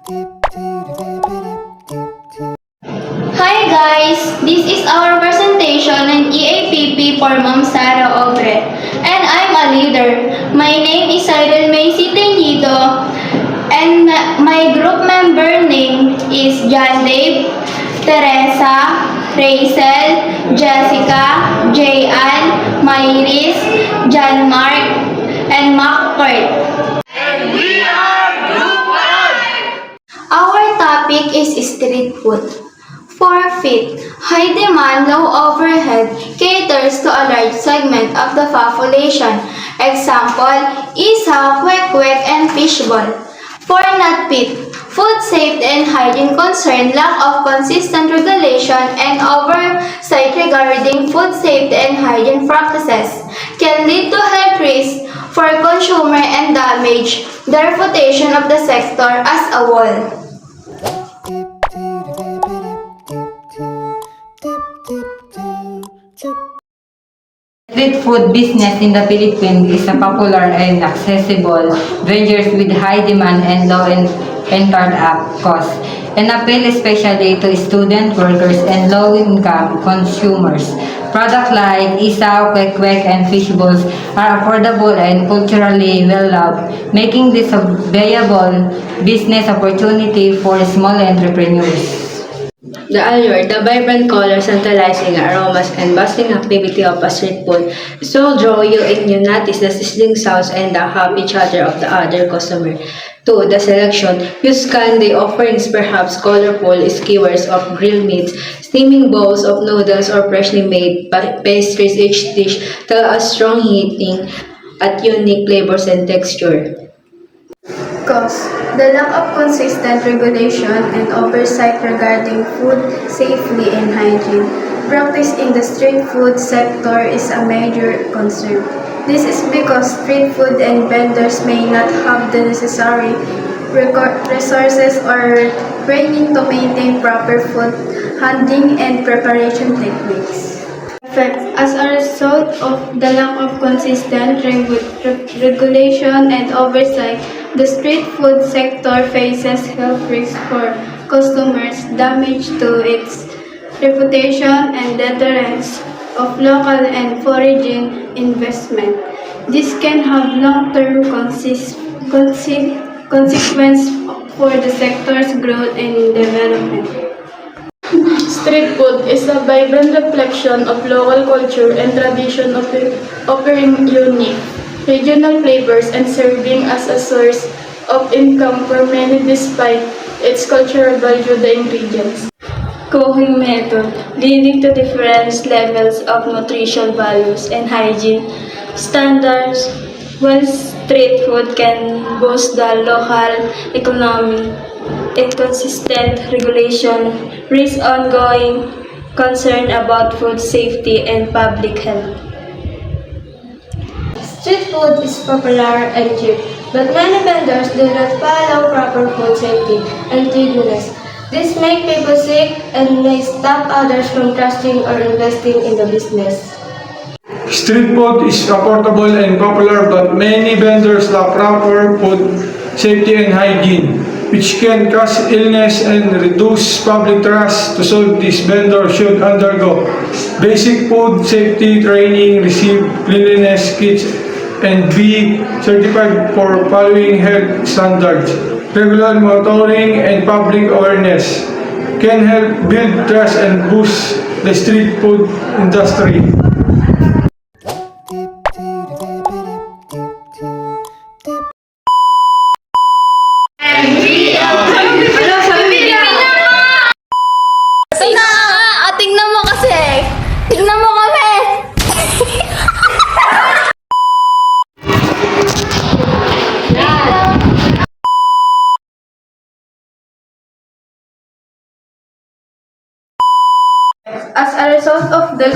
Hi guys! This is our presentation on EAPP for Ma'am Sara Obre. And I'm a leader. My name is Cyril Macy Teñido. And my group member name is John Dave, Teresa, Rachel, Jessica, Jayan, Myris, John Mark, and Mark Kurt. Our topic is street food. 4 feet, high demand, low overhead, caters to a large segment of the population. Example, isaw, kwek-kwek, and fishball. 4 not fit, food safety and hygiene concern, lack of consistent regulation, and oversight regarding food safety and hygiene practices can lead to health risks for consumer and damage the reputation of the sector as a whole. Street food business in the Philippines is a popular and accessible ventures with high demand and low startup costs, and appeal especially to student workers and low-income consumers. Products like isaw, kwek-kwek, and fish balls are affordable and culturally well-loved, making this a viable business opportunity for small entrepreneurs. The allure, the vibrant colors, tantalizing aromas, and bustling activity of a street food so draw you in. You notice the sizzling sounds and the happy chatter of the other customer. 2. The selection. You scan the offerings, perhaps colorful skewers of grilled meats, steaming bowls of noodles, or freshly made pastries. Each dish tell a strong hitting at unique flavors and texture. Cost. The lack of consistent regulation and oversight regarding food safety and hygiene practice in the street food sector is a major concern. This is because street food and vendors may not have the necessary resources or training to maintain proper food handling and preparation techniques. As a result of the lack of consistent regulation and oversight, the street food sector faces health risks for customers, damage to its reputation, and deterrence of local and foreign investment. This can have long-term consequences for the sector's growth and development. Street food is a vibrant reflection of local culture and tradition, offering unique regional flavors and serving as a source of income for many despite its cultural value. The ingredients. Cooking method, leading to different levels of nutrition values and hygiene standards. While street food can boost the local economy, inconsistent regulation risks ongoing concern about food safety and public health. Street food is popular and cheap, but many vendors do not follow proper food safety and cleanliness. This makes people sick and may stop others from trusting or investing in the business. Street food is affordable and popular, but many vendors lack proper food safety and hygiene, which can cause illness and reduce public trust. To solve this, vendors should undergo basic food safety training, receive cleanliness kits, and be certified for following health standards. Regular monitoring and public awareness can help build trust and boost the street food industry. Tingnan mo kasi! Tingnan mo kami! As a result of the